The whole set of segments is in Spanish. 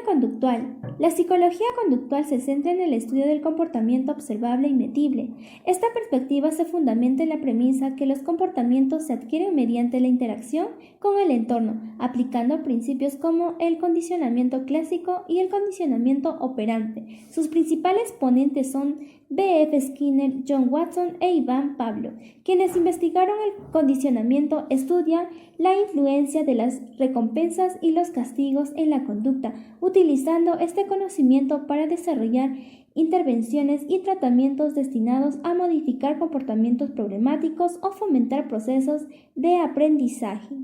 conductual. La psicología conductual se centra en el estudio del comportamiento observable y medible. Esta perspectiva se fundamenta en la premisa que los comportamientos se adquieren mediante la interacción con el entorno, aplicando principios como el condicionamiento clásico y el condicionamiento operante. Sus principales ponentes son B. F. Skinner, John Watson e Ivan Pavlov, quienes investigaron el condicionamiento, estudian la influencia de las recompensas y los castigos en la conducta, utilizando este conocimiento para desarrollar intervenciones y tratamientos destinados a modificar comportamientos problemáticos o fomentar procesos de aprendizaje.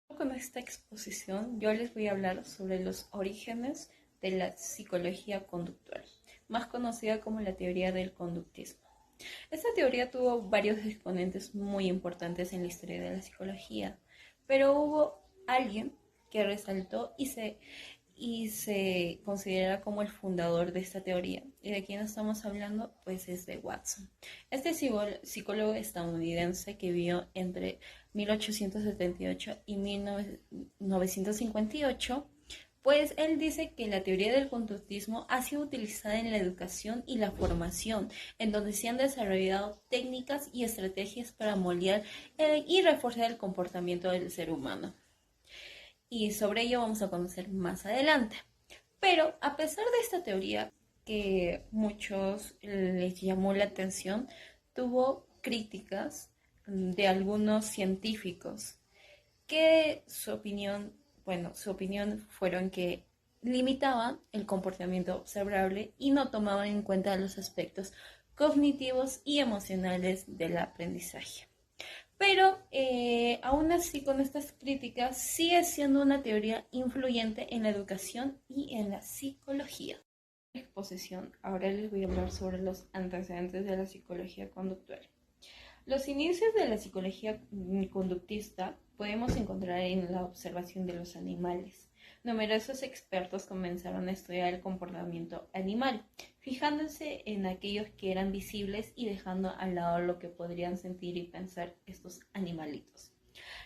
Con esta exposición yo les voy a hablar sobre los orígenes de la psicología conductual, más conocida como la teoría del conductismo. Esta teoría tuvo varios exponentes muy importantes en la historia de la psicología, pero hubo alguien que resaltó y se considera como el fundador de esta teoría. ¿Y de quién estamos hablando? Pues es de Watson. Este psicólogo estadounidense que vivió entre 1878 y 1958, pues él dice que la teoría del conductismo ha sido utilizada en la educación y la formación, en donde se han desarrollado técnicas y estrategias para moldear y reforzar el comportamiento del ser humano. Y sobre ello vamos a conocer más adelante. Pero a pesar de esta teoría que muchos les llamó la atención, tuvo críticas de algunos científicos que su opinión fueron que limitaban el comportamiento observable y no tomaban en cuenta los aspectos cognitivos y emocionales del aprendizaje. Pero aún así, con estas críticas, sigue siendo una teoría influyente en la educación y en la psicología. En esta exposición, ahora les voy a hablar sobre los antecedentes de la psicología conductual. Los inicios de la psicología conductista podemos encontrar en la observación de los animales. Numerosos expertos comenzaron a estudiar el comportamiento animal, fijándose en aquellos que eran visibles y dejando al lado lo que podrían sentir y pensar estos animalitos.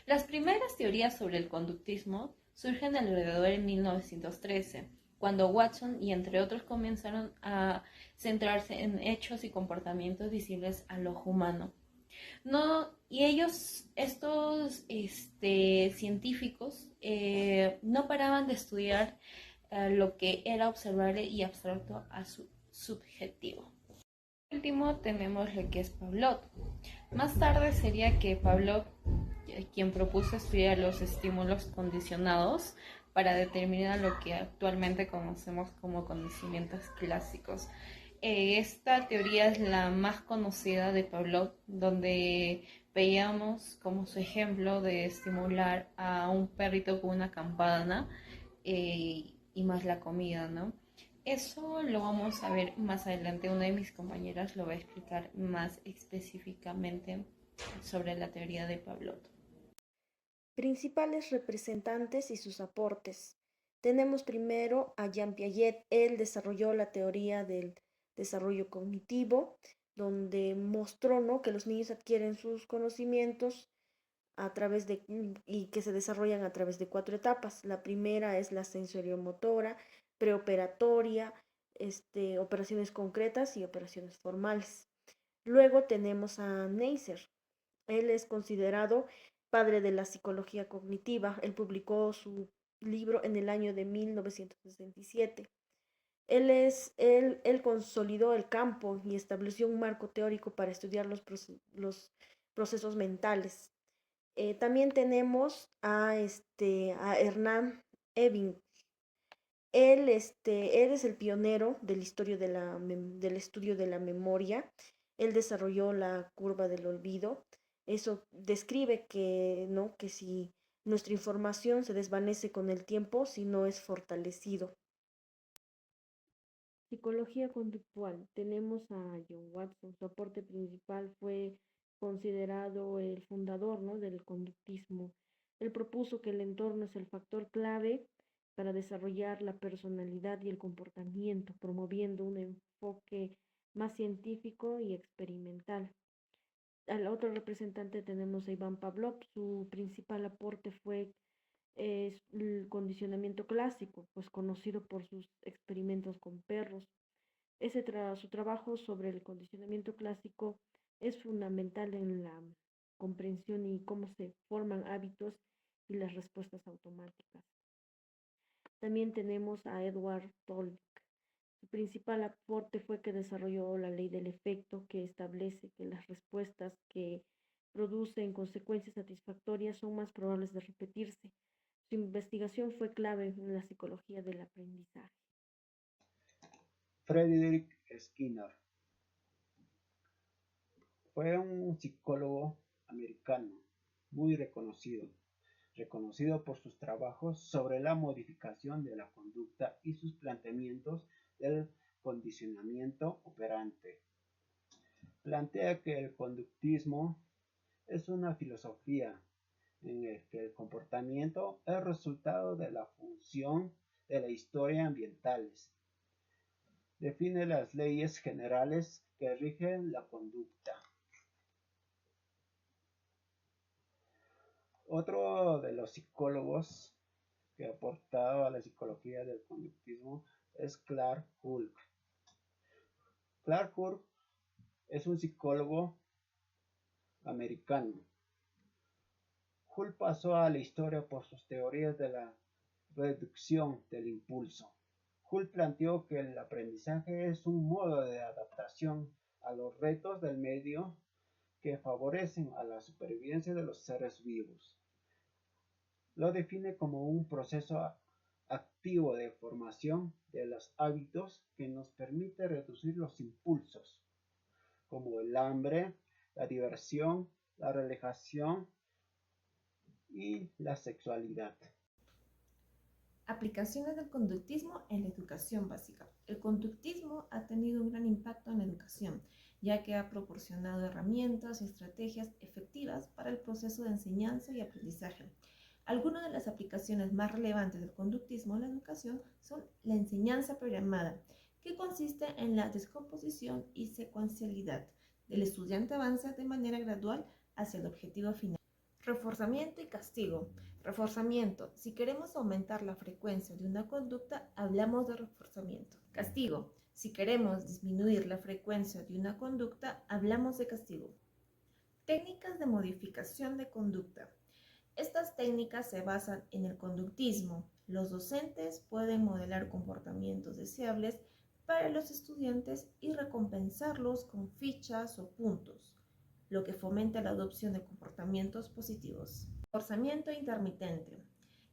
Las primeras teorías sobre el conductismo surgen alrededor de 1913, cuando Watson y entre otros comenzaron a centrarse en hechos y comportamientos visibles al ojo humano. No, y estos científicos, no paraban de estudiar lo que era observable y abstracto a su subjetivo. Por último tenemos lo que es Pavlov. Más tarde sería que Pavlov quien propuso estudiar los estímulos condicionados para determinar lo que actualmente conocemos como conocimientos clásicos. Esta teoría es la más conocida de Pavlov, donde veíamos como su ejemplo de estimular a un perrito con una campana y más la comida, ¿no? Eso lo vamos a ver más adelante. Una de mis compañeras lo va a explicar más específicamente sobre la teoría de Pavlov. Principales representantes y sus aportes. Tenemos primero a Jean Piaget. Él desarrolló la teoría del desarrollo cognitivo, donde mostró, ¿no?, que los niños adquieren sus conocimientos y que se desarrollan a través de 4 etapas. La primera es la sensoriomotora, preoperatoria, operaciones concretas y operaciones formales. Luego tenemos a Neisser. Él es considerado padre de la psicología cognitiva. Él publicó su libro en el año de 1967. Él consolidó el campo y estableció un marco teórico para estudiar los procesos mentales. También tenemos a Hernán Eving. Él es el pionero del estudio de la memoria. Él desarrolló la curva del olvido. Eso describe que, ¿no?, que si nuestra información se desvanece con el tiempo, si no es fortalecido. Psicología conductual. Tenemos a John Watson. Su aporte principal fue considerado el fundador, ¿no?, del conductismo. Él propuso que el entorno es el factor clave para desarrollar la personalidad y el comportamiento, promoviendo un enfoque más científico y experimental. Al otro representante tenemos a Iván Pavlov. Su principal aporte fue es el condicionamiento clásico, pues conocido por sus experimentos con perros. Su trabajo sobre el condicionamiento clásico es fundamental en la comprensión y cómo se forman hábitos y las respuestas automáticas. También tenemos a Edward Tollvik. Su principal aporte fue que desarrolló la ley del efecto, que establece que las respuestas que producen consecuencias satisfactorias son más probables de repetirse. Su investigación fue clave en la psicología del aprendizaje. Frederick Skinner fue un psicólogo americano muy reconocido por sus trabajos sobre la modificación de la conducta y sus planteamientos del condicionamiento operante. Plantea que el conductismo es una filosofía en la que el comportamiento es resultado de la función de la historia ambientales. Define las leyes generales que rigen la conducta. Otro de los psicólogos que aportaba a la psicología del conductismo es Clark Hull. Clark Hull es un psicólogo americano. Hull pasó a la historia por sus teorías de la reducción del impulso. Hull planteó que el aprendizaje es un modo de adaptación a los retos del medio que favorecen a la supervivencia de los seres vivos. Lo define como un proceso activo de formación de los hábitos que nos permite reducir los impulsos, como el hambre, la diversión, la relajación y la sexualidad. Aplicaciones del conductismo en la educación básica. El conductismo ha tenido un gran impacto en la educación, ya que ha proporcionado herramientas y estrategias efectivas para el proceso de enseñanza y aprendizaje. Algunas de las aplicaciones más relevantes del conductismo en la educación son la enseñanza programada, que consiste en la descomposición y secuencialidad del estudiante avanza de manera gradual hacia el objetivo final. Reforzamiento y castigo. Reforzamiento. Si queremos aumentar la frecuencia de una conducta, hablamos de reforzamiento. Castigo. Si queremos disminuir la frecuencia de una conducta, hablamos de castigo. Técnicas de modificación de conducta. Estas técnicas se basan en el conductismo. Los docentes pueden modelar comportamientos deseables para los estudiantes y recompensarlos con fichas o puntos, lo que fomenta la adopción de comportamientos positivos. Reforzamiento intermitente.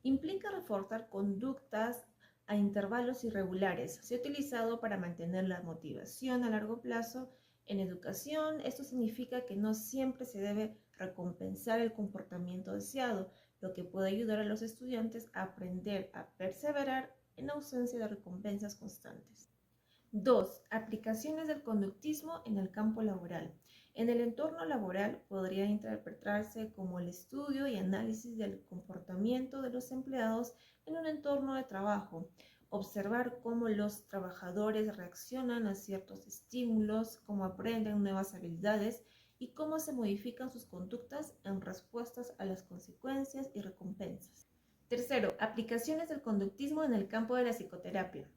Implica reforzar conductas a intervalos irregulares. Se ha utilizado para mantener la motivación a largo plazo. En educación, esto significa que no siempre se debe recompensar el comportamiento deseado, lo que puede ayudar a los estudiantes a aprender a perseverar en ausencia de recompensas constantes. 2. Aplicaciones del conductismo en el campo laboral. En el entorno laboral podría interpretarse como el estudio y análisis del comportamiento de los empleados en un entorno de trabajo, observar cómo los trabajadores reaccionan a ciertos estímulos, cómo aprenden nuevas habilidades y cómo se modifican sus conductas en respuestas a las consecuencias y recompensas. Tercero, aplicaciones del conductismo en el campo de la psicoterapia.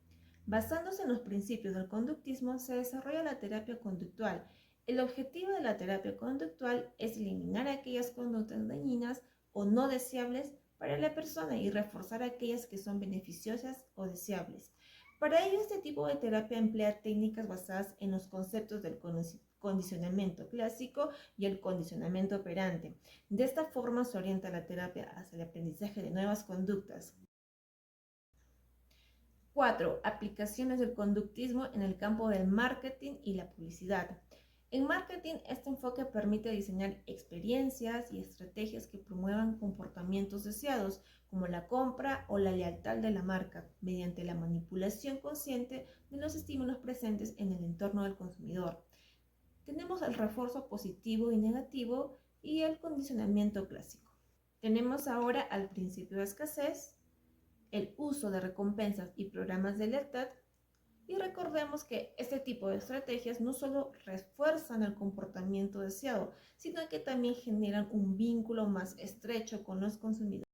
Basándose en los principios del conductismo, se desarrolla la terapia conductual. El objetivo de la terapia conductual es eliminar aquellas conductas dañinas o no deseables para la persona y reforzar aquellas que son beneficiosas o deseables. Para ello, este tipo de terapia emplea técnicas basadas en los conceptos del condicionamiento clásico y el condicionamiento operante. De esta forma se orienta la terapia hacia el aprendizaje de nuevas conductas. 4. Aplicaciones del conductismo en el campo del marketing y la publicidad. En marketing, este enfoque permite diseñar experiencias y estrategias que promuevan comportamientos deseados, como la compra o la lealtad de la marca, mediante la manipulación consciente de los estímulos presentes en el entorno del consumidor. Tenemos el refuerzo positivo y negativo y el condicionamiento clásico. Tenemos ahora al principio de escasez, el uso de recompensas y programas de lealtad. Y recordemos que este tipo de estrategias no solo refuerzan el comportamiento deseado, sino que también generan un vínculo más estrecho con los consumidores.